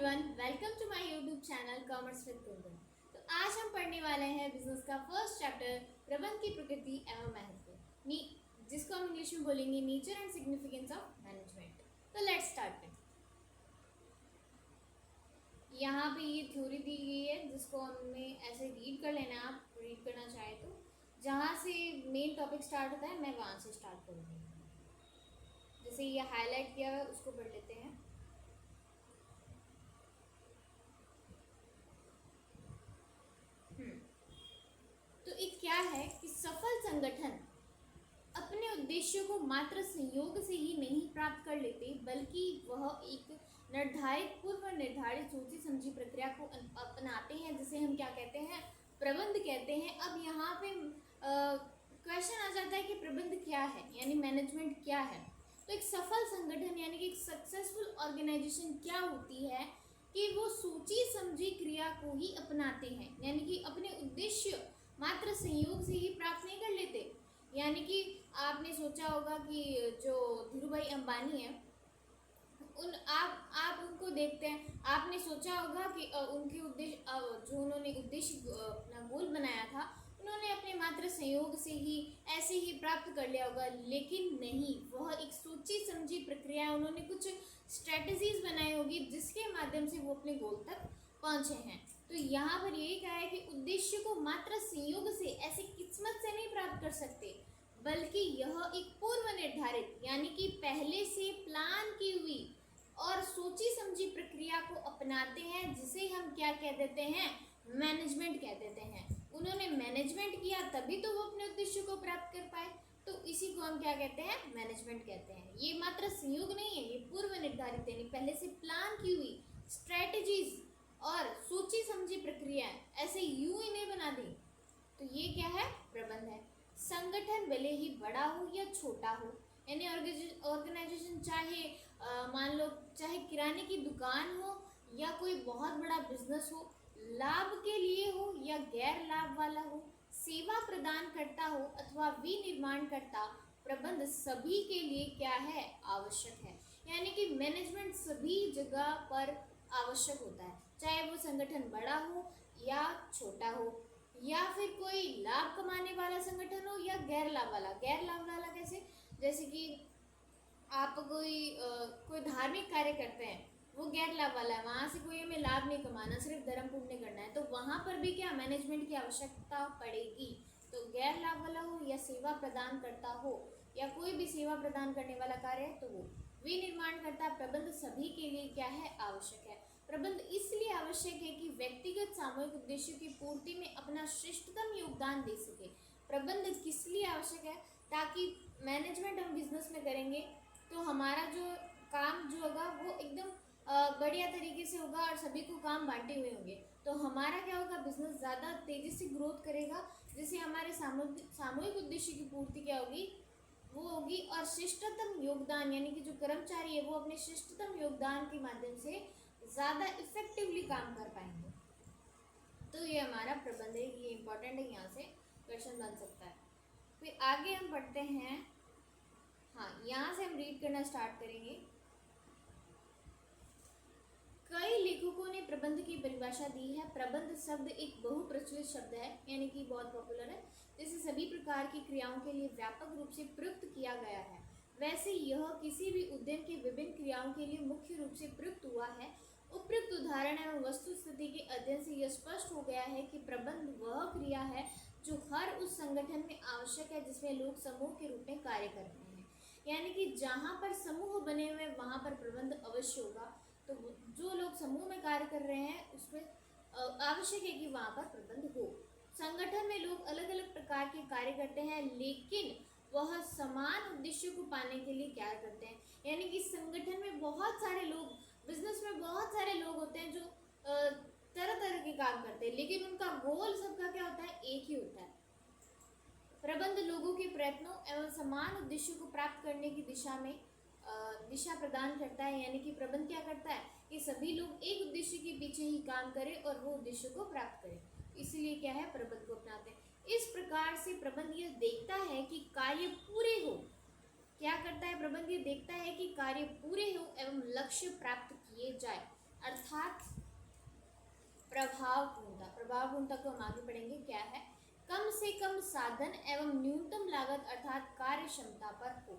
Everyone, welcome to my YouTube channel commerce with Kundan. तो आज हम पढ़ने वाले हैं बिजनेस का फर्स्ट चैप्टर, प्रबंध की प्रकृति एवं महत्व, जिसको हम इंग्लिश में बोलेंगे nature and significance of management. तो लेट्स स्टार्ट इट। यहाँ पे ये थ्योरी दी गई है जिसको हमें ऐसे रीड कर लेना है, आप रीड करना चाहे तो। जहाँ से मेन टॉपिक स्टार्ट होता है मैं वहाँ से स्टार्ट करूँगी। जैसे ये हाईलाइट किया हुआ है उसको पढ़ लेते हैं। तो एक क्या है कि सफल संगठन अपने उद्देश्यों को मात्र संयोग से ही नहीं प्राप्त कर लेते, बल्कि वह एक निर्धारित पूर्व निर्धारित सोची समझी प्रक्रिया को अपनाते हैं, जिसे हम क्या कहते हैं, प्रबंध कहते हैं। अब यहाँ पे क्वेश्चन आ जाता है कि प्रबंध क्या है, यानी मैनेजमेंट क्या है। तो एक सफल संगठन यानी कि एक सक्सेसफुल ऑर्गेनाइजेशन क्या होती है कि वो सोची समझी क्रिया को ही अपनाते हैं, यानी कि अपने उद्देश्य मात्र संयोग से ही प्राप्त नहीं कर लेते। यानी कि आपने सोचा होगा कि जो धीरू भाई अंबानी है, आप उनको देखते हैं, आपने सोचा होगा कि उनके उद्देश्य जो उन्होंने उद्देश्य अपना गोल बनाया था, उन्होंने अपने मात्र संयोग से ही ऐसे ही प्राप्त कर लिया होगा। लेकिन नहीं, वह एक सोची समझी प्रक्रिया, उन्होंने कुछ स्ट्रेटजीज बनाई होगी जिसके माध्यम से वो अपने गोल तक पहुंचे हैं। तो यहाँ पर यही कहा है कि उद्देश्य को मात्र संयोग से, ऐसे किस्मत से नहीं प्राप्त कर सकते, बल्कि यह एक पूर्व निर्धारित यानी कि पहले से प्लान की हुई और सोची समझी प्रक्रिया को अपनाते हैं, जिसे हम क्या कह देते हैं, मैनेजमेंट कह देते हैं। उन्होंने मैनेजमेंट किया तभी तो वो अपने उद्देश्य को प्राप्त कर पाए, तो इसी को हम क्या कहते हैं, मैनेजमेंट कहते हैं। ये मात्र संयोग नहीं है, ये पूर्व निर्धारित यानी पहले से प्लान की हुई स्ट्रेटजीज और सोची समझी प्रक्रिया, ऐसे यूं ही नहीं बना दी। तो ये क्या है, प्रबंध है। संगठन भले ही बड़ा हो या छोटा हो, यानी ऑर्गेनाइजेशन चाहे मान लो चाहे किराने की दुकान हो या कोई बहुत बड़ा बिजनेस हो, लाभ के लिए हो या गैर लाभ वाला हो, सेवा प्रदान करता हो अथवा विनिर्माण करता, प्रबंध सभी के लिए क्या है, आवश्यक है। यानी कि मैनेजमेंट सभी जगह पर आवश्यक होता है, चाहे वो संगठन बड़ा हो या छोटा हो, या फिर कोई लाभ कमाने वाला संगठन हो या गैर लाभ वाला। गैर लाभ वाला कैसे, जैसे कि आप कोई धार्मिक कार्य करते हैं, वो गैर लाभ वाला है, वहाँ से कोई हमें लाभ नहीं कमाना, सिर्फ धर्म पुण्य करना है, तो वहाँ पर भी क्या मैनेजमेंट की आवश्यकता पड़ेगी। तो गैर लाभ वाला हो या सेवा प्रदान करता हो या कोई भी सेवा प्रदान करने वाला कार्य है, तो वो विनिर्माण करता, प्रबंध सभी के लिए क्या है, आवश्यक है। प्रबंध इसलिए आवश्यक है कि व्यक्तिगत सामूहिक उद्देश्यों की पूर्ति में अपना श्रेष्ठतम योगदान दे सके। प्रबंध किस लिए आवश्यक है, ताकि मैनेजमेंट हम बिजनेस में करेंगे तो हमारा जो काम जो होगा वो एकदम बढ़िया तरीके से होगा और सभी को काम बांटे हुए होंगे, तो हमारा क्या होगा, बिजनेस ज़्यादा तेज़ी से ग्रोथ करेगा, जिससे हमारे सामूहिक उद्देश्य की पूर्ति क्या होगी, वो होगी। और श्रेष्ठतम योगदान यानी कि जो कर्मचारी है वो अपने श्रेष्ठतम योगदान के माध्यम से ज़्यादा इफेक्टिवली काम कर पाएंगे। तो ये हमारा प्रबंध है, ये इंपॉर्टेंट है, यहाँ से क्वेश्चन बन सकता है। फिर आगे हम पढ़ते हैं, हाँ यहाँ से हम रीड करना स्टार्ट करेंगे। कई लेखकों ने प्रबंध की परिभाषा दी है। प्रबंध शब्द एक बहुप्रचलित शब्द है, यानी कि बहुत पॉपुलर है, जिसे सभी प्रकार की क्रियाओं के लिए व्यापक रूप से प्रयुक्त किया गया है। वैसे यह किसी भी उद्यम की विभिन्न क्रियाओं के लिए मुख्य रूप से प्रयुक्त हुआ है। उपयुक्त उदाहरण एवं वस्तु स्थिति के अध्ययन से यह स्पष्ट हो गया है कि प्रबंध वह क्रिया है जो हर उस संगठन में आवश्यक है जिसमें लोग समूह के रूप में कार्य कर रहे हैं। यानी कि जहाँ पर समूह बने हुए वहाँ पर प्रबंध अवश्य होगा। तो जो लोग समूह में कार्य कर रहे हैं उसमें आवश्यक है कि वहाँ पर प्रबंध हो। संगठन में लोग अलग अलग प्रकार के कार्य करते हैं, लेकिन वह समान उद्देश्य को पाने के लिए क्या करते हैं। यानी कि संगठन में बहुत सारे लोग, बिजनेस में बहुत सारे लोग होते हैं जो तरह तरह के काम करते हैं, लेकिन उनका गोल सबका क्या होता है, एक ही होता है। प्रबंध लोगों के प्रयत्नों एवं समान उद्देश्यों को प्राप्त करने की दिशा प्रदान करता है। यानी कि प्रबंध क्या करता है कि सभी लोग एक उद्देश्य के पीछे ही काम करें और वो उद्देश्य को प्राप्त करें, इसलिए क्या है, प्रबंध को अपनाते हैं। इस प्रकार से प्रबंध यह देखता है कि कार्य पूरे हो, क्या करता है प्रबंध, ये देखता है कि कार्य पूरे हो एवं लक्ष्य प्राप्त किए जाए, अर्थात प्रभावपूर्णता को हम आगे पढ़ेंगे क्या है। कम से कम साधन एवं न्यूनतम लागत अर्थात कार्य क्षमता पर हो।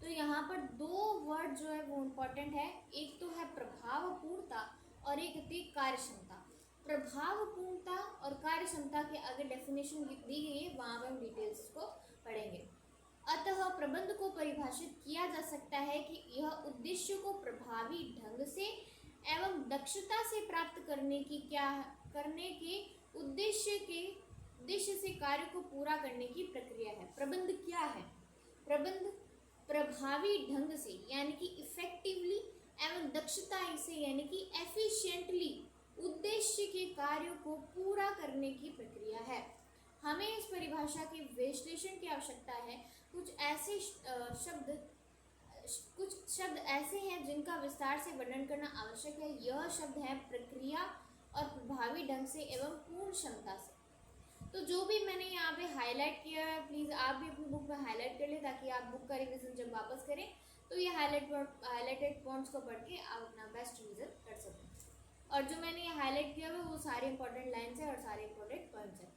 तो यहाँ पर दो वर्ड जो है वो इम्पोर्टेंट है, एक तो है प्रभावपूर्णता और एक होती है कार्य क्षमता। प्रभावपूर्णता और कार्य क्षमता के आगे डेफिनेशन दी गई है, वहाँ पर हम डिटेल्स को पढ़ेंगे। अतः प्रबंध को परिभाषित किया जा सकता है कि यह उद्देश्य को प्रभावी ढंग से एवं दक्षता से प्राप्त करने के उद्देश्य से कार्य को पूरा करने की प्रक्रिया है। प्रबंध क्या है? प्रबंध प्रभावी ढंग से यानी कि इफेक्टिवली एवं दक्षता से यानी कि एफिशिएंटली उद्देश्य के कार्यों को पूरा करने की प्रक्रिया है। हमें इस परिभाषा के विश्लेषण की आवश्यकता है। कुछ शब्द ऐसे हैं जिनका विस्तार से वर्णन करना आवश्यक है। यह शब्द है प्रक्रिया और प्रभावी ढंग से एवं पूर्ण क्षमता से। तो जो भी मैंने यहाँ पे हाईलाइट किया है, प्लीज़ आप भी अपनी बुक में हाईलाइट कर लें ताकि आप बुक का रिवीजन जब वापस करें तो ये हाईलाइटेड पॉइंट्स को पढ़ के आप अपना बेस्ट रिवीजन कर सकें। और जो मैंने ये हाईलाइट किया है वो सारे इंपॉर्टेंट लाइन्स हैं और सारे इंपॉर्टेंट पॉइंट्स हैं।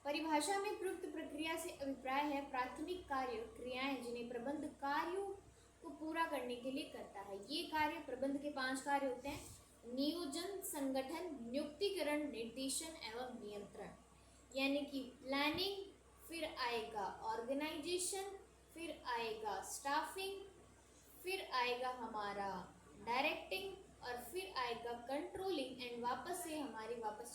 परिभाषा में प्रयुक्त प्रक्रिया से अभिप्राय है प्राथमिक कार्य क्रियाएं जिन्हें प्रबंध कार्यों को पूरा करने के लिए करता है। ये कार्य प्रबंध के 5 कार्य होते हैं: नियोजन, संगठन, नियुक्तिकरण, निर्देशन एवं नियंत्रण। यानी कि प्लानिंग, फिर आएगा ऑर्गेनाइजेशन, फिर आएगा स्टाफिंग, फिर आएगा हमारा डायरेक्टिंग और फिर आएगा कंट्रोलिंग एंड वापस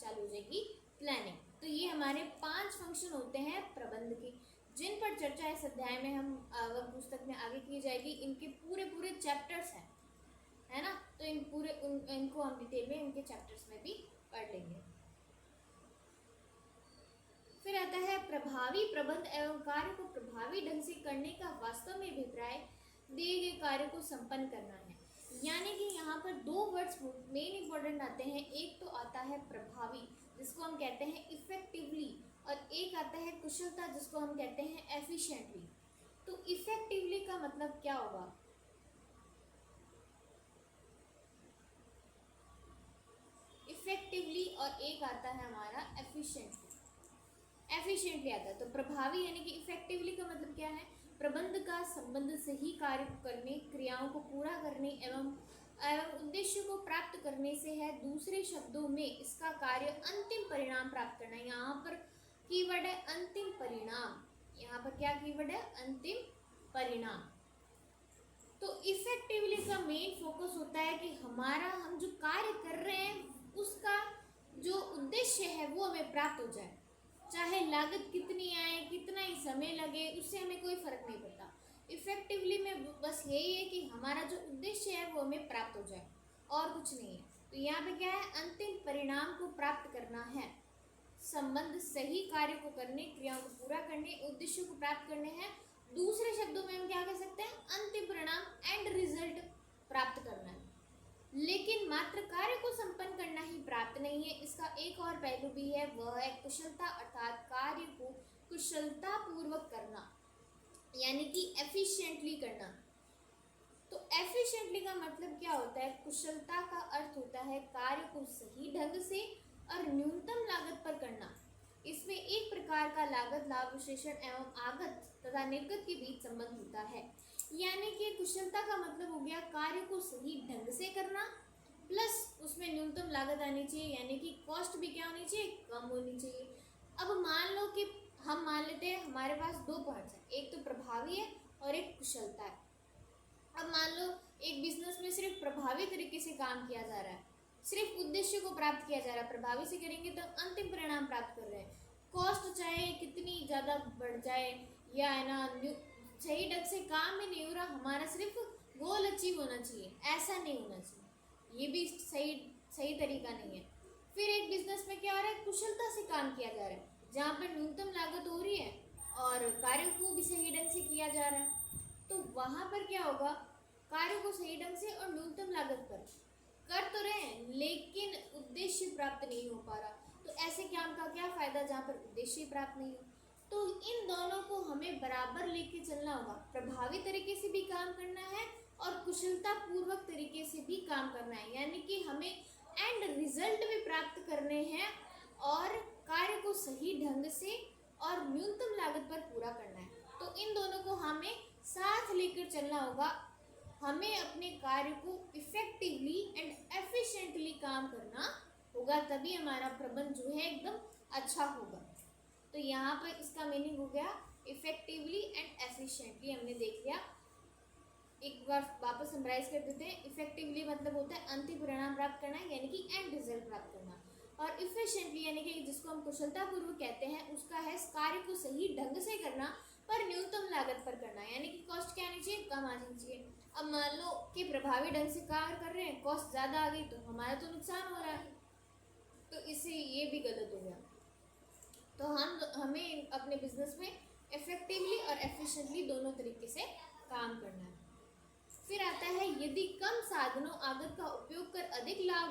चालू हो जाएगी प्लानिंग। तो ये हमारे 5 फंक्शन होते हैं प्रबंध के, जिन पर चर्चा इस अध्याय में हम पुस्तक में आगे की जाएगी। इनके पूरे चैप्टर्स हैं, है ना, तो इनको हम डिटेल में इनके चैप्टर्स में भी पढ़ लेंगे। फिर आता है प्रभावी प्रबंध एवं कार्य को प्रभावी ढंग से करने का वास्तव में अभिप्राय दिए गए कार्य को संपन्न करना है। यानी कि यहाँ पर 2 वर्ड्स मेन इंपॉर्टेंट आते हैं। एक तो आता है प्रभावी जिसको हम कहते हैं इफेक्टिवली, और एक आता है कुशलता जिसको हम कहते हैं एफिशिएंटली। तो इफेक्टिवली का मतलब क्या होगा? इफेक्टिवली, और एक आता है हमारा एफिशिएंटली आता है। तो प्रभावी यानी कि इफेक्टिवली का मतलब क्या है? प्रबंध का संबंध सही कार्य करने, क्रियाओं को पूरा करने एवं उद्देश्य को प्राप्त करने से है। दूसरे शब्दों में इसका कार्य अंतिम परिणाम प्राप्त करना। यहाँ पर कीवर्ड है अंतिम परिणाम। यहाँ पर क्या कीवर्ड है? अंतिम परिणाम। तो इफेक्टिवली का मेन फोकस होता है कि हम जो कार्य कर रहे हैं उसका जो उद्देश्य है वो हमें प्राप्त हो जाए, चाहे लागत कितनी आए, कितना ही समय लगे, उससे हमें कोई फर्क नहीं पड़ता। इफेक्टिवली में बस यही है कि हमारा जो उद्देश्य है वो हमें प्राप्त हो जाए और कुछ नहीं है। तो यहाँ पे क्या है? अंतिम परिणाम को प्राप्त करना है। संबंध सही कार्य को करने, क्रियाओं को पूरा करने, उद्देश्य को प्राप्त करने हैं। दूसरे शब्दों में हम क्या कह सकते हैं? अंतिम परिणाम, एंड रिजल्ट प्राप्त करना है। लेकिन मात्र कार्य को संपन्न करना ही प्राप्त नहीं है, इसका एक और पहलू भी है, वह है कुशलता, अर्थात कार्य को कुशलता पूर्वक करना, यानी कि एफिशिएंटली करना। तो एफिशिएंटली का मतलब क्या होता है? कुशलता का अर्थ होता है कार्य को सही ढंग से और न्यूनतम लागत पर करना। इसमें एक प्रकार का लागत लाभ विश्लेषण एवं आगत तथा निर्गत के बीच संबंध होता है। यानी कि कुशलता का मतलब हो गया कार्य को सही ढंग से करना, प्लस उसमें न्यूनतम लागत आनी चाहिए, यानी कि कॉस्ट भी क्या होनी चाहिए? कम होनी चाहिए। अब मान लो कि हम मान लेते हैं हमारे पास 2 पॉइंट्स हैं, एक तो प्रभावी है और एक कुशलता है। अब मान लो एक बिजनेस में सिर्फ प्रभावी तरीके से काम किया जा रहा है, सिर्फ उद्देश्य को प्राप्त किया जा रहा है। प्रभावी से करेंगे तो अंतिम परिणाम प्राप्त कर रहे हैं। कॉस्ट चाहे कितनी ज़्यादा बढ़ जाए या है ना, सही ढंग से काम ही नहीं हो रहा, हमारा सिर्फ गोल अचीव होना चाहिए, ऐसा नहीं होना चाहिए। ये भी सही तरीका नहीं है। फिर एक बिजनेस में क्या हो रहा है? कुशलता से काम किया जा रहा है, जहाँ पर न्यूनतम लागत हो रही है और कार्य को भी सही ढंग से किया जा रहा है। तो वहाँ पर क्या होगा? कार्य को सही ढंग से और न्यूनतम लागत पर कर तो रहे हैं, लेकिन उद्देश्य प्राप्त नहीं हो पा रहा। तो ऐसे काम का क्या फ़ायदा जहाँ पर उद्देश्य प्राप्त नहीं हो? तो इन दोनों को हमें बराबर लेके चलना होगा। प्रभावी तरीके से भी काम करना है और कुशलता पूर्वक तरीके से भी काम करना है। यानी कि हमें एंड रिजल्ट भी प्राप्त करने हैं और कार्य को सही ढंग से और न्यूनतम लागत पर पूरा करना है। तो इन दोनों को हमें साथ लेकर चलना होगा। हमें अपने कार्य को इफेक्टिवली एंड एफिशिएंटली काम करना होगा, तभी हमारा प्रबंध जो है एकदम अच्छा होगा। तो यहाँ पर इसका मीनिंग हो गया इफेक्टिवली एंड एफिशिएंटली, हमने देख लिया। एक बार वापस समराइज कर देते हैं। इफेक्टिवली मतलब होता है अंतिम परिणाम प्राप्त करना, यानी कि एंड रिजल्ट प्राप्त करना। और इफिशिएंटली यानी कि जिसको हम कुशलतापूर्वक कहते हैं, उसका है कार्य को सही ढंग से करना पर न्यूनतम लागत पर करना, यानी कि कॉस्ट क्या आनी चाहिए, कम आनी चाहिए। अब मान लो कि प्रभावी ढंग से कार्य कर रहे हैं, कॉस्ट ज़्यादा आ गई तो हमारा तो नुकसान हो रहा है, तो इससे ये भी गलत हो गया। तो हमें अपने बिजनेस में इफेक्टिवली और एफिशिएंटली दोनों तरीके से काम करना है। फिर आता है यदि कम साधनों आगत का उपयोग कर अधिक लाभ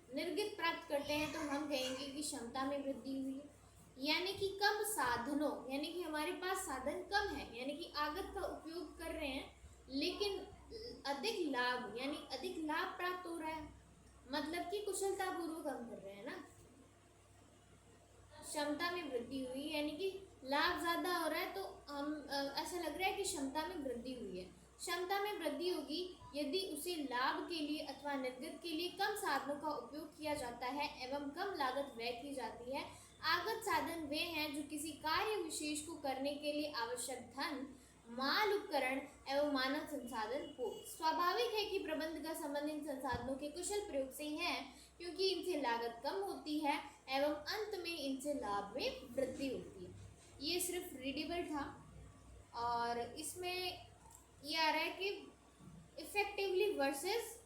निर्गत प्राप्त करते हैं, तो हम कहेंगे कि क्षमता में वृद्धि हुई है। यानी कि कम साधनों, यानी कि हमारे पास साधन कम है, यानी कि आगत का उपयोग कर रहे हैं, लेकिन अधिक लाभ यानी अधिक लाभ प्राप्त हो रहा है, मतलब कि कुशलतापूर्वक हम कर रहे हैं ना। क्षमता में वृद्धि हुई यानी कि लाभ ज़्यादा हो रहा है, तो हम ऐसा लग रहा है कि क्षमता में वृद्धि हुई है। क्षमता में वृद्धि होगी यदि उसे लाभ के लिए अथवा निर्गत के लिए कम साधनों का उपयोग किया जाता है एवं कम लागत व्यय की जाती है। आगत साधन वे हैं जो किसी कार्य विशेष को करने के लिए आवश्यक धन, माल, उपकरण एवं मानव संसाधन हो। स्वाभाविक है कि प्रबंध का संबंध इन संसाधनों के कुशल प्रयोग से है, क्योंकि इनसे लागत कम होती है एवं अंत में इनसे लाभ में वृद्धि होती है। ये सिर्फ रीडेबल था, और इसमें ये आ रहा है कि इफेक्टिवली वर्सेस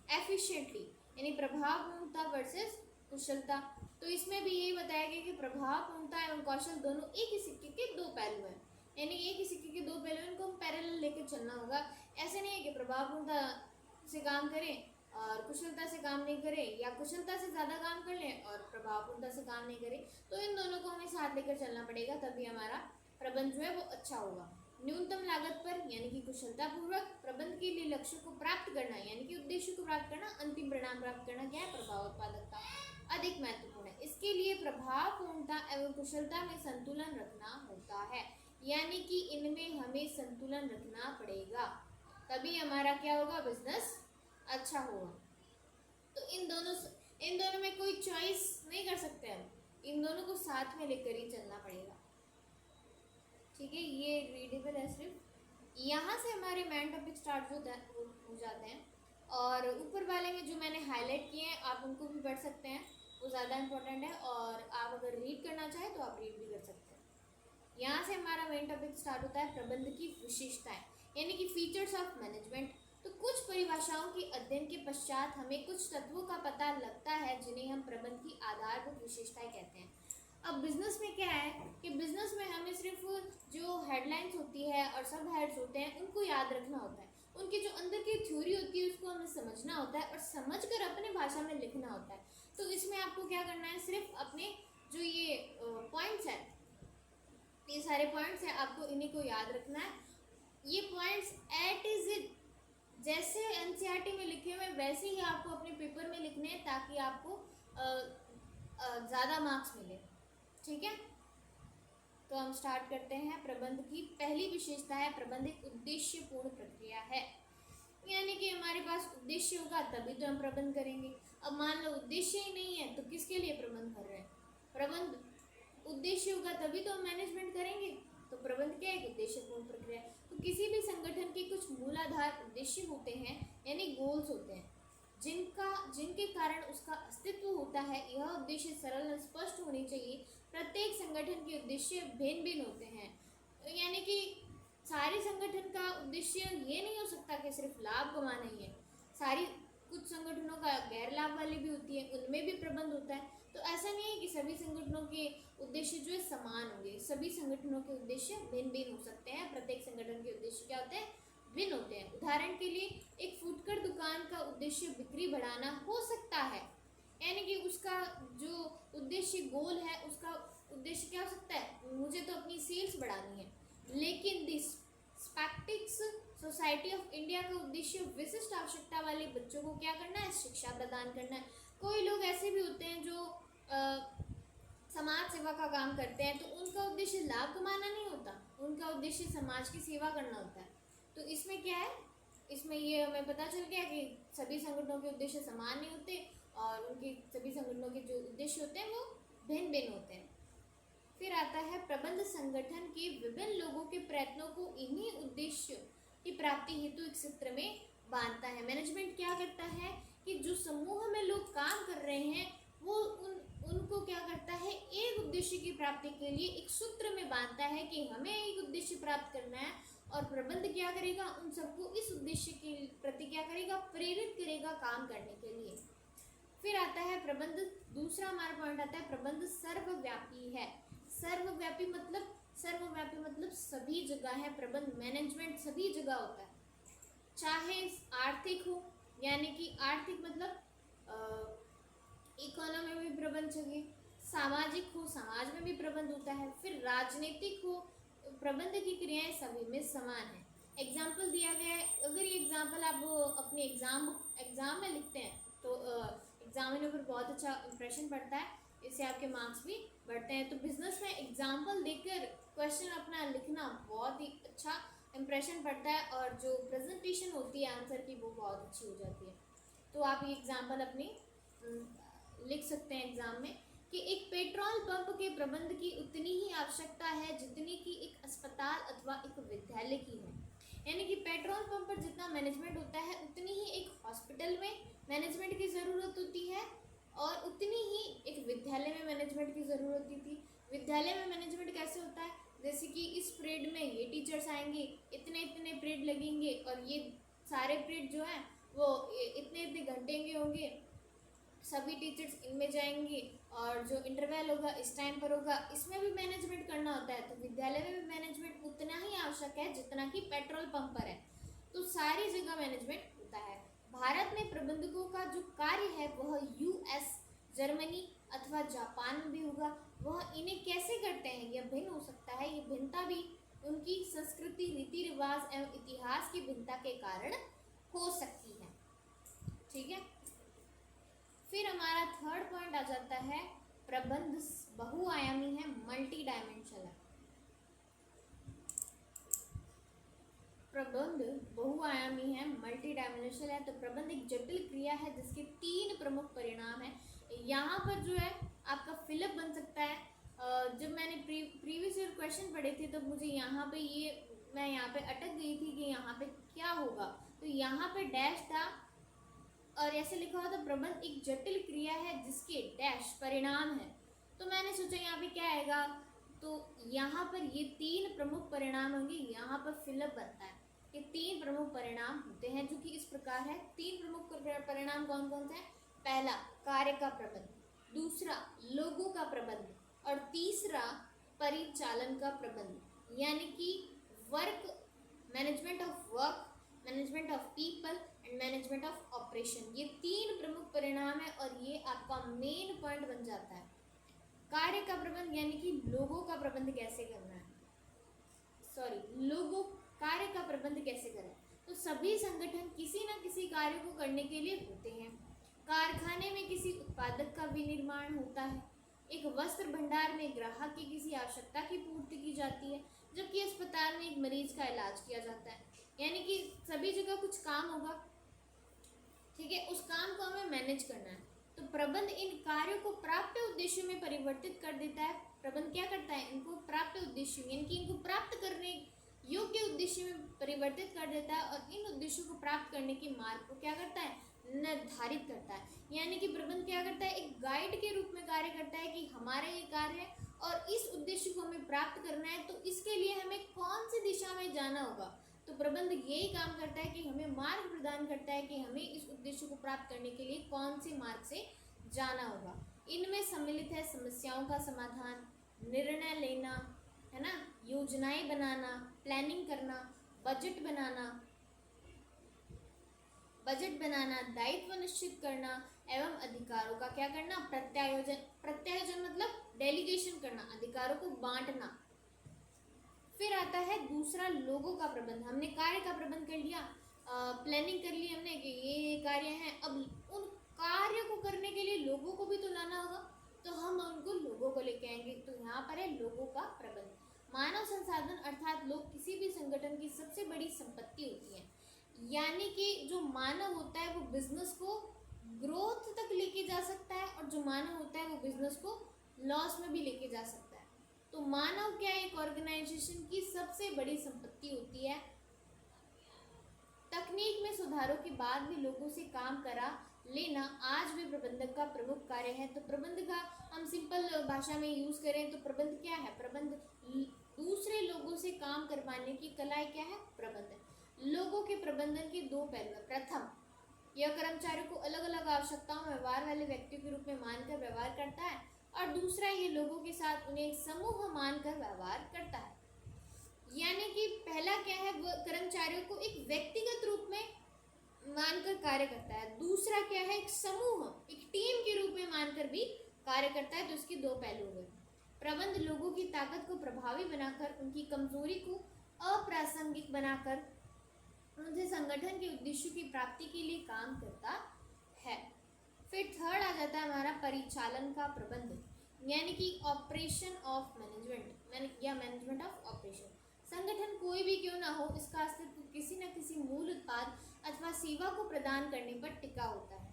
एफिशिएंटली, यानी प्रभावपूर्णता वर्सेस कुशलता। तो इसमें भी यही बताया गया कि प्रभावपूर्णता एवं कौशल दोनों एक ही सिक्के के दो पहलू हैं, यानी एक ही सिक्के के दो पहलू, इनको हम पैरेलल लेकर चलना होगा। ऐसे नहीं है कि प्रभावपूर्णता से काम करें और कुशलता से काम नहीं करें, या कुशलता से ज़्यादा काम कर लें और प्रभावपूर्णता से काम नहीं करें। तो इन दोनों को हमें साथ लेकर चलना पड़ेगा, तभी हमारा प्रबंध जो है वो अच्छा होगा। न्यूनतम लागत पर यानी कि कुशलतापूर्वक प्रबंध के लिए लक्ष्य को प्राप्त करना, यानी कि उद्देश्य को प्राप्त करना, अंतिम परिणाम प्राप्त करना क्या है, प्रभाव उत्पादकता अधिक महत्वपूर्ण है। इसके लिए प्रभावपूर्णता एवं कुशलता में संतुलन रखना होता है, यानी कि इनमें हमें संतुलन रखना पड़ेगा, तभी हमारा क्या होगा, बिजनेस अच्छा होगा। तो इन दोनों में कोई चॉइस नहीं कर सकते हम, इन दोनों को साथ में लेकर ही चलना पड़ेगा। ठीक है, ये रीडेबल है सिर्फ। यहाँ से हमारे मेन टॉपिक स्टार्ट हो जाते हैं, और ऊपर वाले में जो मैंने हाईलाइट किए हैं आप उनको भी पढ़ सकते हैं, वो ज़्यादा इंपॉर्टेंट है, और आप अगर रीड करना चाहें तो आप रीड भी कर सकते हैं। यहाँ से हमारा मेन टॉपिक स्टार्ट होता है प्रबंध की विशेषताएं, यानी कि फीचर्स ऑफ मैनेजमेंट। तो कुछ परिभाषाओं के अध्ययन के पश्चात हमें कुछ तत्वों का पता लगता है जिन्हें हम प्रबंध की आधारभूत विशेषताएं कहते हैं। अब बिजनेस में क्या है कि बिजनेस में हमें सिर्फ जो हेडलाइंस होती है और सब हेड्स होते हैं उनको याद रखना होता है, उनकी जो अंदर की थ्योरी होती है उसको हमें समझना होता है और समझकर अपने भाषा में लिखना होता है। तो इसमें आपको क्या करना है, सिर्फ अपने जो ये पॉइंट्स हैं, ये सारे पॉइंट्स हैं, आपको इन्हीं को याद रखना है। ये पॉइंट्स एट इज इट जैसे एनसीईआरटी में लिखे हुए वैसे ही आपको अपने पेपर में लिखने हैं, ताकि आपको ज़्यादा मार्क्स मिले। ठीक है, तो हम स्टार्ट करते हैं। प्रबंध की पहली विशेषता है प्रबंध एक उद्देश्यपूर्ण प्रक्रिया है, यानी कि हमारे पास उद्देश्य होगा तभी तो हम प्रबंध करेंगे। अब मान लो उद्देश्य ही नहीं है तो किसके लिए प्रबंध कर रहे हैं, प्रबंध उद्देश्य होगा तभी तो हम मैनेजमेंट करेंगे। तो प्रबंध क्या है, उद्देश्यपूर्ण प्रक्रिया। तो किसी भी संगठन के कुछ मूलाधार उद्देश्य होते हैं, यानी गोल्स होते हैं, जिनके कारण उसका अस्तित्व होता है। यह उद्देश्य सरल और स्पष्ट होने चाहिए। प्रत्येक संगठन के उद्देश्य भिन्न भिन्न होते हैं, यानी कि सारे संगठन का उद्देश्य ये नहीं हो सकता कि सिर्फ लाभ कमाना ही है। कुछ संगठनों का गैर लाभ वाले भी होती है, उनमें भी प्रबंध होता है। तो ऐसा नहीं है कि सभी संगठनों के उद्देश्य जो है समान होंगे, सभी संगठनों के उद्देश्य भिन्न भिन्न हो सकते हैं। प्रत्येक संगठन के उद्देश्य क्या होते हैं, भिन्न होते हैं। उदाहरण के लिए एक फुटकर दुकान का उद्देश्य बिक्री बढ़ाना हो सकता है, यानी कि उसका जो उद्देश्य गोल है उसका उद्देश्य क्या हो सकता है, मुझे तो अपनी सेल्स बढ़ानी है। लेकिन दिस स्पैक्टिक्स सोसाइटी ऑफ इंडिया का उद्देश्य विशिष्ट आवश्यकता वाले बच्चों को क्या करना है, शिक्षा प्रदान करना है। कोई लोग ऐसे भी होते हैं जो समाज सेवा का काम करते हैं, तो उनका उद्देश्य लाभ कमाना नहीं होता, उनका उद्देश्य समाज की सेवा करना होता है। तो इसमें क्या है, इसमें ये हमें पता चल गया कि सभी संगठनों के उद्देश्य समान नहीं होते और उनके सभी संगठनों के जो उद्देश्य होते हैं वो भिन्न भिन्न होते हैं। फिर आता है प्रबंध संगठन के विभिन्न लोगों के प्रयत्नों को इन्हीं उद्देश्य की प्राप्ति हेतु एक सूत्र में बांधता है। मैनेजमेंट क्या करता है कि जो समूह में लोग काम कर रहे हैं वो उनको क्या करता है, एक उद्देश्य की प्राप्ति के लिए एक सूत्र में बांधता है कि हमें एक उद्देश्य प्राप्त करना है, और प्रबंध क्या करेगा, उन सबको इस उद्देश्य के प्रति क्या करेगा, प्रेरित करेगा काम करने के लिए। फिर आता है प्रबंध, दूसरा हमारा पॉइंट आता है प्रबंध सर्वव्यापी है। सर्वव्यापी मतलब सभी जगह है, प्रबंध मैनेजमेंट सभी जगह होता है, चाहे आर्थिक हो, यानी कि आर्थिक मतलब इकोनॉमी में भी प्रबंध चाहिए, सामाजिक हो, समाज में भी प्रबंध होता है, फिर राजनीतिक हो, प्रबंध की क्रियाएं सभी में समान है। एग्जाम्पल दिया गया है, अगर ये एग्जाम्पल आप अपने एग्जाम में लिखते हैं तो एग्जामिनर पर बहुत अच्छा इंप्रेशन पड़ता है, इससे आपके मार्क्स भी बढ़ते हैं। तो बिजनेस में एग्जाम्पल देकर क्वेश्चन अपना लिखना बहुत ही अच्छा इंप्रेशन पड़ता है, और जो प्रेजेंटेशन होती है आंसर की वो बहुत अच्छी हो जाती है। तो आप ये एग्जाम्पल अपनी लिख सकते हैं एग्जाम में कि एक पेट्रोल पंप के प्रबंध की उतनी ही आवश्यकता है जितनी कि एक अस्पताल अथवा एक विद्यालय की है। यानी कि पेट्रोल पंप पर जितना मैनेजमेंट होता है उतनी ही एक हॉस्पिटल में मैनेजमेंट की ज़रूरत होती है, और उतनी ही एक विद्यालय में मैनेजमेंट की ज़रूरत होती थी। विद्यालय में मैनेजमेंट कैसे होता है, जैसे कि इस पीरियड में ये टीचर्स आएंगे, इतने इतने पीरियड लगेंगे, और ये सारे पीरियड जो है वो इतने इतने घंटे के होंगे, सभी टीचर्स इनमें जाएंगे, और जो इंटरवल होगा इस टाइम पर होगा, इसमें भी मैनेजमेंट करना होता है। तो विद्यालय में भी मैनेजमेंट उतना ही आवश्यक है जितना कि पेट्रोल पंप पर है। तो सारी जगह मैनेजमेंट होता है। भारत में प्रबंधकों का जो कार्य है वह यूएस, जर्मनी अथवा जापान में भी होगा। वह इन्हें कैसे करते हैं, यह भिन्न हो सकता है। ये भिन्नता भी उनकी संस्कृति, रीति रिवाज एवं इतिहास की भिन्नता के कारण हो सकती है। ठीक है, फिर हमारा थर्ड पॉइंट आ जाता है प्रबंध बहुआयामी है, मल्टी डायमेंशनल है। प्रबंध बहुआयामी है, मल्टी डायमेंशनल है। तो प्रबंध एक जटिल क्रिया है जिसके 3 प्रमुख परिणाम है। यहाँ पर जो है आपका फिलअप बन सकता है। जब मैंने प्रीवियस ईयर क्वेश्चन पढ़े थे तो मुझे यहाँ पे मैं यहाँ पे अटक गई थी कि यहाँ पे क्या होगा। तो यहाँ पे डैश था और ऐसे लिखा हुआ था प्रबंध एक जटिल क्रिया है जिसके डैश परिणाम है। तो मैंने सोचा यहाँ पे क्या आएगा, तो यहाँ पर ये 3 प्रमुख परिणाम होंगे। यहाँ पर फिलअप बनता है। ये 3 प्रमुख परिणाम होते हैं जो कि इस प्रकार है। 3 प्रमुख परिणाम कौन कौन से हैं? पहला कार्य का प्रबंध, दूसरा लोगों का प्रबंध, और तीसरा परिचालन का प्रबंध, यानी कि work, management of work, management of people and management of operation. ये 3 प्रमुख परिणाम है और ये आपका मेन पॉइंट बन जाता है। कार्य का प्रबंध यानी कि लोगों का प्रबंध कैसे करना है, कार्य का प्रबंध कैसे करें। तो सभी संगठन किसी न किसी कार्य को करने के लिए होते हैं। कारखाने में किसी उत्पादक का विनिर्माण होता है, एक वस्त्र भंडार में ग्राहक की किसी आवश्यकता की पूर्ति की जाती है, जबकि अस्पताल में एक मरीज का इलाज किया जाता है। यानी कि सभी जगह कुछ काम होगा, ठीक है, उस काम को हमें मैनेज करना है। तो प्रबंध इन कार्यों को प्राप्त उद्देश्यों में परिवर्तित कर देता है। प्रबंध क्या करता है, इनको प्राप्त उद्देश्यों यानी कि इनको प्राप्त करने योग्य उद्देश्य में परिवर्तित कर देता है, और इन उद्देश्यों को प्राप्त करने के मार्ग को क्या करता है, निर्धारित करता है। यानी कि प्रबंध क्या करता है, एक गाइड के रूप में कार्य करता है कि हमारा ये कार्य है और इस उद्देश्य को हमें प्राप्त करना है, तो इसके लिए हमें कौन सी दिशा में जाना होगा। तो प्रबंध यही काम करता है कि हमें मार्ग प्रदान करता है कि हमें इस उद्देश्य को प्राप्त करने के लिए कौन से मार्ग से जाना होगा। इनमें सम्मिलित है समस्याओं का समाधान, निर्णय लेना, है ना, योजनाएं बनाना, प्लानिंग करना, बजट बनाना, दायित्व निश्चित करना एवं अधिकारों का क्या करना, प्रत्यायोजन मतलब डेलीगेशन करना, अधिकारों को बांटना। फिर आता है दूसरा लोगों का प्रबंध। हमने कार्य का प्रबंध कर लिया, प्लानिंग कर ली हमने कि ये कार्य हैं। अब उन कार्य को करने के लिए लोगों को भी तो लाना होगा, तो हम उनको लोगों को लेके आएंगे। तो यहाँ पर है लोगों का प्रबंध। मानव संसाधन अर्थात लोग किसी भी संगठन की सबसे बड़ी संपत्ति होती है, यानी कि जो मानव होता है वो बिजनेस को ग्रोथ तक लेके जा सकता है, और जो मानव होता है वो बिजनेस को लॉस में भी लेके जा सकता है। तो मानव क्या एक ऑर्गेनाइजेशन की सबसे बड़ी संपत्ति होती है। तकनीक में सुधारों के बाद भी लोगों से काम करा लेना आज भी प्रबंधक का प्रमुख कार्य है। तो प्रबंध का हम सिंपल भाषा में यूज करें तो प्रबंध क्या है? प्रबंध दूसरे लोगों से काम करवाने की कला क्या है? प्रबंध। लोगों के प्रबंधन के दो पहलू हैं। प्रथम, यह कर्मचारियों को अलग अलग आवश्यकताओं में व्यवहार वाले व्यक्तियों के रूप में मानकर व्यवहार करता है, और दूसरा, ये लोगों के साथ उन्हें एक समूह मानकर व्यवहार करता है। यानी कि पहला क्या है? वो कर्मचारियों को एक व्यक्तिगत रूप में मानकर कार्य करता है। दूसरा क्या है? एक समूह, एक टीम के रूप में मानकर भी कार्य करता है। तो इसके दो पहलू हुए। प्रबंध लोगों की ताकत को प्रभावी बनाकर उनकी कमजोरी को अप्रासंगिक बनाकर उनसे संगठन के उद्देश्यों की प्राप्ति के लिए काम करता है। फिर थर्ड आ जाता है हमारा परिचालन का प्रबंध, यानी कि ऑपरेशन ऑफ मैनेजमेंट या मैनेजमेंट ऑफ ऑपरेशन। संगठन कोई भी क्यों ना हो, इसका अस्तित्व किसी न किसी मूल उत्पाद अथवा सेवा को प्रदान करने पर टिका होता है।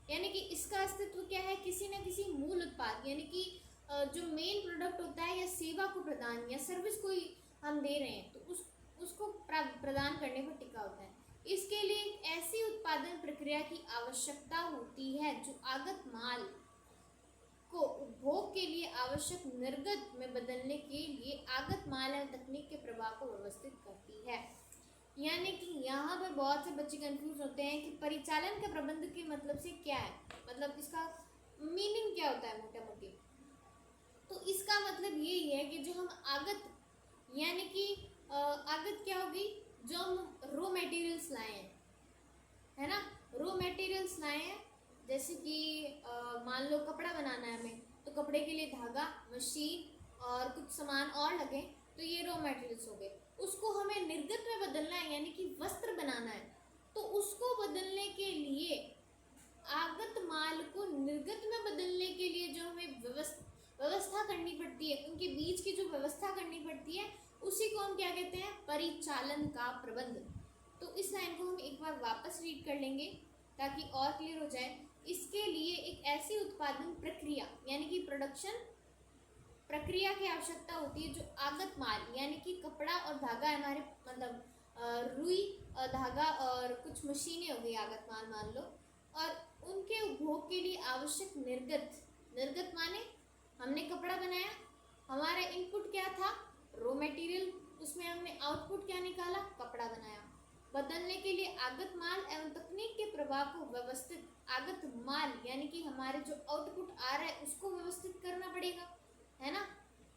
यानी कि इसका अस्तित्व क्या है? किसी न किसी मूल उत्पाद, यानी कि जो मेन प्रोडक्ट होता है या सेवा को प्रदान या सर्विस कोई हम दे रहे हैं तो उसको प्रदान करने पर टिका होता है। इसके लिए एक ऐसी उत्पादन प्रक्रिया की आवश्यकता होती है जो आगत माल को उपभोग के लिए आवश्यक निर्गत में बदलने के लिए आगत माल एवं तकनीक के प्रवाह को व्यवस्थित करती है। यानी कि यहाँ पर बहुत से बच्चे कंफ्यूज होते हैं कि परिचालन का प्रबंध के मतलब से क्या है, मतलब इसका मीनिंग क्या होता है मोटा मोटी। तो इसका मतलब यही है कि जो हम आगत, यानी कि आगत क्या होगी? जो हम रॉ मटेरियल्स लाए हैं, है ना, रॉ मटेरियल्स लाए हैं, जैसे कि मान लो कपड़ा बनाना है हमें, तो कपड़े के लिए धागा, मशीन और कुछ सामान और लगे, तो ये रॉ मटेरियल्स हो गए। उसको हमें निर्गत में बदलना है, यानी कि वस्त्र बनाना है, तो उसको बदलने के लिए आगत माल को निर्गत में बदलने के लिए जो हमें व्यवस्था करनी पड़ती है, उनके बीच की जो व्यवस्था करनी पड़ती है, उसी को हम क्या कहते हैं? परिचालन का प्रबंध। तो इस लाइन को हम एक बार वापस रीड कर लेंगे ताकि और क्लियर हो जाए। इसके लिए एक ऐसी उत्पादन प्रक्रिया, यानी कि प्रोडक्शन प्रक्रिया की आवश्यकता होती है जो आगत माल, यानी कि कपड़ा और धागा हमारे, मतलब रुई और धागा और कुछ मशीनें हो गई आगत माल मान लो, और उनके उपभोग के लिए आवश्यक निर्गत माने हमने कपड़ा बनाया, हमारा इनपुट क्या था? रॉ मटेरियल, उसमें हमने आउटपुट क्या निकाला? कपड़ा बनाया। बदलने के लिए आगत माल एवं तकनीक के प्रवाह को व्यवस्थित, आगत माल यानी कि हमारे जो आउटपुट आ रहा है उसको व्यवस्थित करना पड़ेगा, है ना,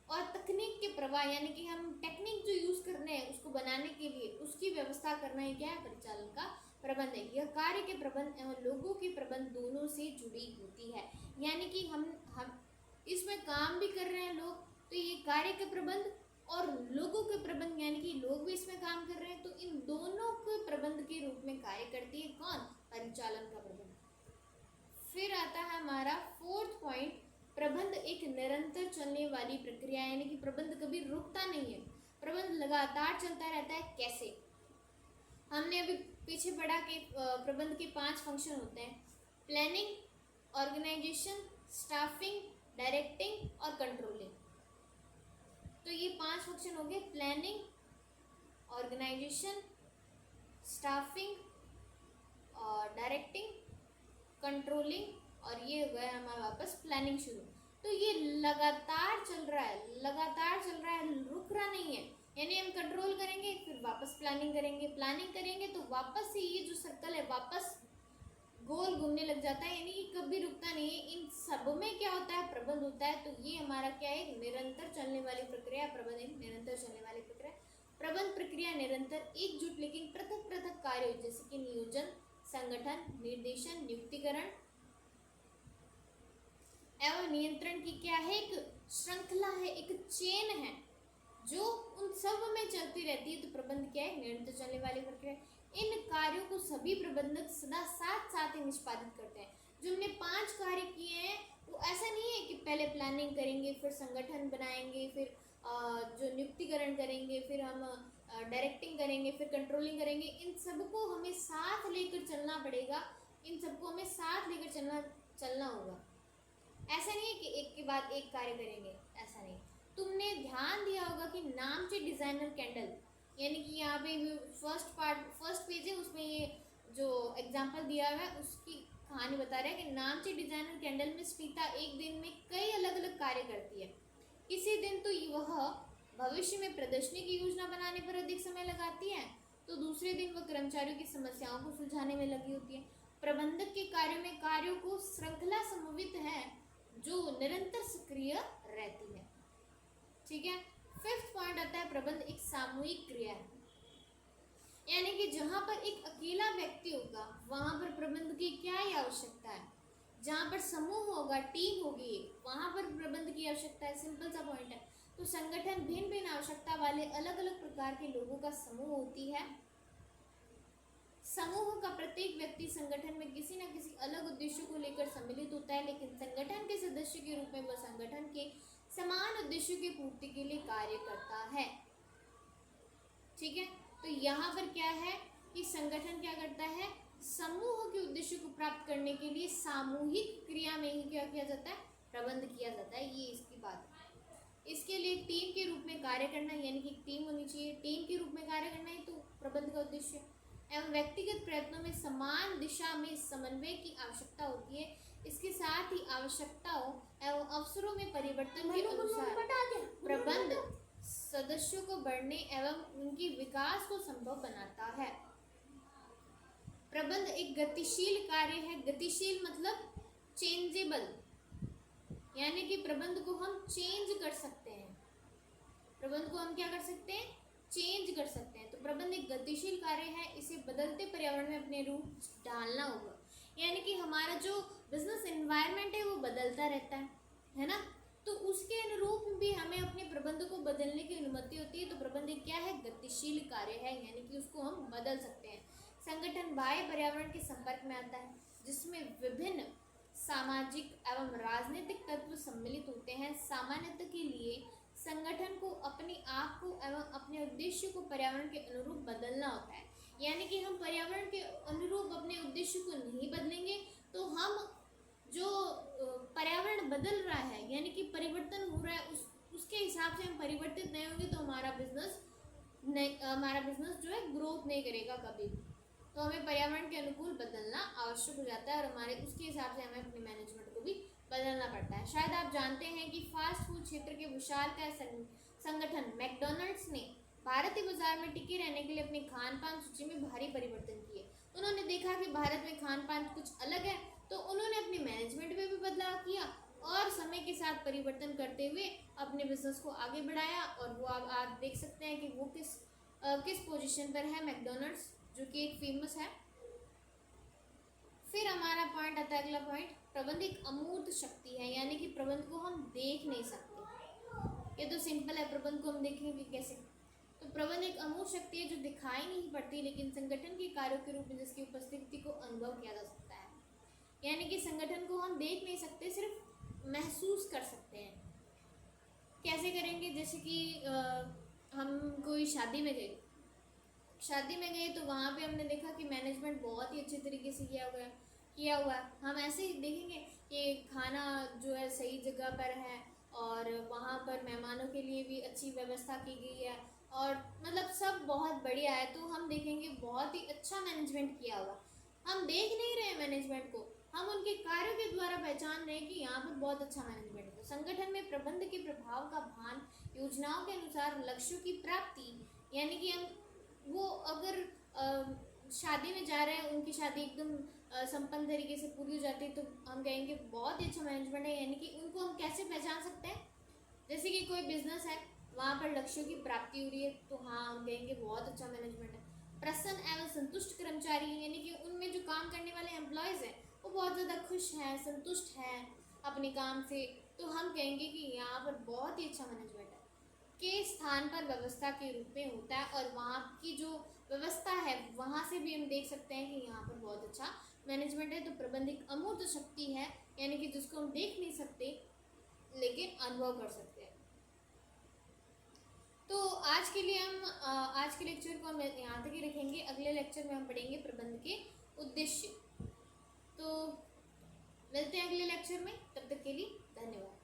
और तकनीक के प्रवाह यानी कि हम टेक्निक जो यूज कर रहे हैं उसको बनाने के लिए उसकी व्यवस्था करना ही क्या है? परिचालन का प्रबंध है। यह कार्य के प्रबंध एवं लोगों के प्रबंध दोनों से जुड़ी होती है। यानी कि हम इसमें काम भी कर रहे हैं लोग, तो ये कार्य के प्रबंध और लोगों के प्रबंध, यानी कि लोग भी इसमें काम कर रहे हैं, तो इन दोनों के प्रबंध के रूप में कार्य करती है कौन? परिचालन का प्रबंध। फिर आता है हमारा फोर्थ पॉइंट, प्रबंध एक निरंतर चलने वाली प्रक्रिया, यानी कि प्रबंध कभी रुकता नहीं है, प्रबंध लगातार चलता रहता है। कैसे? हमने अभी पीछे पढ़ा कि प्रबंध के 5 फंक्शन होते हैं: प्लानिंग, ऑर्गेनाइजेशन, स्टाफिंग, डायरेक्टिंग और कंट्रोलिंग। तो ये 5 फंक्शन हो गए: प्लानिंग, ऑर्गेनाइजेशन, स्टाफिंग और डायरेक्टिंग, कंट्रोलिंग, और ये हो गया हमारा वापस प्लानिंग शुरू। तो ये लगातार चल रहा है, रुक रहा नहीं है। यानी हम कंट्रोल करेंगे, फिर वापस प्लानिंग करेंगे तो वापस से ये जो सर्कल है वापस गोल घूमने लग जाता है, यानी कि कभी रुकता नहीं है। इन सब में क्या होता है? प्रबंध होता है। तो ये हमारा क्या है? निरंतर चलने वाली प्रक्रिया। प्रबंध एक निरंतर चलने वाली प्रक्रिया। प्रबंध प्रक्रिया निरंतर एकजुट लेकिन पृथक पृथक कार्य, जैसे कि नियोजन, संगठन, निर्देशन, नियुक्तिकरण एवं नियंत्रण की क्या है? एक श्रृंखला है, एक चेन है जो उन सब में चलती रहती है। तो प्रबंध क्या है? निरंतर चलने वाली प्रक्रिया। इन कार्यों को सभी प्रबंधक सदा साथ साथ ही निष्पादित करते हैं। जो हमने 5 कार्य किए हैं वो ऐसा नहीं है कि पहले प्लानिंग करेंगे, फिर संगठन बनाएंगे, फिर जो नियुक्तिकरण करेंगे, फिर हम डायरेक्टिंग करेंगे, फिर कंट्रोलिंग करेंगे। इन सबको हमें साथ लेकर चलना पड़ेगा, इन सबको हमें साथ लेकर चलना होगा। ऐसा नहीं है कि एक के बाद एक कार्य करेंगे, ऐसा नहीं। तुमने ध्यान दिया होगा कि नामचे डिज़ाइनर कैंडल, यानी कि यहाँ पे फर्स्ट पेज है, उसमें ये जो एग्जाम्पल दिया हुआ है उसकी कहानी बता रहा है कि नामचे डिज़ाइनर कैंडल में स्मिता एक दिन में कई अलग अलग कार्य करती है। किसी दिन तो वह भविष्य में प्रदर्शनी की योजना बनाने पर अधिक समय लगाती है, तो दूसरे दिन वह कर्मचारियों की समस्याओं को सुलझाने में लगी होती है। प्रबंधक के कार्यों में कार्यों को श्रृंखला समन्वित है जो निरंतर सक्रिय रहती है। ठीक है। 5th पॉइंट आता है प्रबंध एक सामूहिक क्रिया है, यानी कि जहाँ पर एक अकेला व्यक्ति होगा वहाँ पर प्रबंध की क्या ही आवश्यकता है। जहाँ पर समूह होगा, टीम होगी, वहाँ पर प्रबंध की आवश्यकता है। सिंपल सा पॉइंट है। तो संगठन भिन्न भिन्न आवश्यकता वाले अलग अलग प्रकार के लोगों का समूह होती है। समूह का प्रत्येक व्यक्ति संगठन में किसी न किसी अलग उद्देश्य को लेकर सम्मिलित होता है, लेकिन संगठन के सदस्य के रूप में वह संगठन के समान उद्देश्यों की पूर्ति के लिए कार्य करता है। ठीक है। तो यहाँ पर क्या है कि संगठन क्या करता है, समूह के उद्देश्य को प्राप्त करने के लिए सामूहिक क्रिया में ही क्या किया जाता है, प्रबंध किया जाता है। ये इसकी बात है। इसके लिए टीम के रूप में कार्य करना, यानी कि टीम होनी चाहिए, टीम के रूप में कार्य करना ही तो प्रबंध का उद्देश्य है। एवं व्यक्तिगत प्रयत्नों में समान दिशा में समन्वय की आवश्यकता होती है। इसके साथ ही आवश्यकताओं एवं अवसरों में परिवर्तन के अनुसार प्रबंध सदस्यों को बढ़ने एवं उनके विकास को संभव बनाता है। प्रबंध एक गतिशील कार्य है। गतिशील मतलब चेंजेबल, यानी कि प्रबंध को हम चेंज कर सकते हैं। प्रबंध को हम क्या कर सकते हैं, चेंज कर सकते हैं। तो प्रबंध एक गतिशील कार्य है, इसे बदलते पर्यावरण में अपने रूप डालना होगा। यानी कि हमारा जो बिजनेस एनवायरनमेंट है वो बदलता रहता है ना, तो उसके अनुरूप भी हमें अपने प्रबंध को बदलने की अनुमति होती है। तो प्रबंध एक क्या है, गतिशील कार्य है, यानी कि उसको हम बदल सकते हैं। संगठन बाह्य पर्यावरण के संपर्क में आता है, जिसमें विभिन्न सामाजिक एवं राजनीतिक तत्व सम्मिलित होते हैं। सामान्यतः के लिए संगठन को अपने आप को एवं अपने उद्देश्य को पर्यावरण के अनुरूप बदलना होता है। यानी कि हम पर्यावरण के अनुरूप अपने उद्देश्य को नहीं बदलेंगे तो हम जो पर्यावरण बदल रहा है, यानी कि परिवर्तन हो रहा है, उसके हिसाब से हम परिवर्तित नहीं होंगे तो हमारा बिजनेस जो है ग्रोथ नहीं करेगा कभी भी। तो हमें पर्यावरण के अनुकूल बदलना आवश्यक हो जाता है और हमारे उसके हिसाब से हमें अपने मैनेजमेंट को भी बदलना पड़ता है। शायद आप जानते हैं कि फास्ट फूड क्षेत्र के विशालकाय संगठन मैकडॉनल्ड्स ने भारतीय बाजार में टिके रहने के लिए अपनी खान पान सूची में भारी परिवर्तन किए। उन्होंने देखा कि भारत में खान पान कुछ अलग है, तो उन्होंने अपने मैनेजमेंट में भी बदलाव किया और समय के साथ परिवर्तन करते हुए अपने बिजनेस को आगे बढ़ाया। और वो आप देख सकते हैं कि वो किस पोजीशन पर है मैकडॉनल्ड्स, जो कि एक फेमस है। फिर हमारा पॉइंट आता है, अगला पॉइंट, प्रबंध एक अमूर्त शक्ति है, यानी कि प्रबंध को हम देख नहीं सकते। ये तो सिंपल है, प्रबंध को हम देखेंगे कैसे। तो प्रबंध एक अमूर्त शक्ति है जो दिखाई नहीं पड़ती, लेकिन संगठन के कार्यों के रूप में जिसकी उपस्थिति को अनुभव किया जा सकता है। यानी कि संगठन को हम देख नहीं सकते, सिर्फ महसूस कर सकते हैं। कैसे करेंगे, जैसे कि हम कोई शादी में गए तो वहाँ पे हमने देखा कि मैनेजमेंट बहुत ही अच्छे तरीके से किया हुआ है। हम ऐसे ही देखेंगे कि खाना जो है सही जगह पर है और वहाँ पर मेहमानों के लिए भी अच्छी व्यवस्था की गई है और मतलब सब बहुत बढ़िया है, तो हम देखेंगे बहुत ही अच्छा मैनेजमेंट किया हुआ। हम देख नहीं रहे मैनेजमेंट को, हम उनके कार्यों के द्वारा पहचान रहे हैं कि यहाँ पर बहुत अच्छा मैनेजमेंट है। तो संगठन में प्रबंध के प्रभाव का भान योजनाओं के अनुसार लक्ष्यों की प्राप्ति, यानी कि हम वो अगर शादी में जा रहे हैं, उनकी शादी एकदम संपन्न तरीके से पूरी हो जाती है तो हम कहेंगे बहुत ही अच्छा मैनेजमेंट है। यानी कि उनको हम कैसे पहचान सकते हैं, जैसे कि कोई बिजनेस है, वहाँ पर लक्ष्यों की प्राप्ति हो रही है तो हाँ हम कहेंगे बहुत अच्छा मैनेजमेंट है। प्रसन्न एवं संतुष्ट कर्मचारी, यानी कि उनमें जो काम करने वाले एम्प्लॉयज़ हैं वो बहुत ज़्यादा खुश हैं, संतुष्ट हैं अपने काम से, तो हम कहेंगे कि यहाँ पर बहुत ही अच्छा मैनेजमेंट है। के स्थान पर व्यवस्था के रूप में होता है और वहाँ की जो व्यवस्था है वहाँ से भी हम देख सकते हैं कि यहाँ पर बहुत अच्छा मैनेजमेंट है तो प्रबंध एक अमूर्त शक्ति है, यानी कि जिसको हम देख नहीं सकते लेकिन अनुभव कर सकते हैं। तो आज के लिए हम आज के लेक्चर को हम यहाँ तक ही रखेंगे। अगले लेक्चर में हम पढ़ेंगे प्रबंध के उद्देश्य। तो मिलते हैं अगले लेक्चर में, तब तक के लिए धन्यवाद।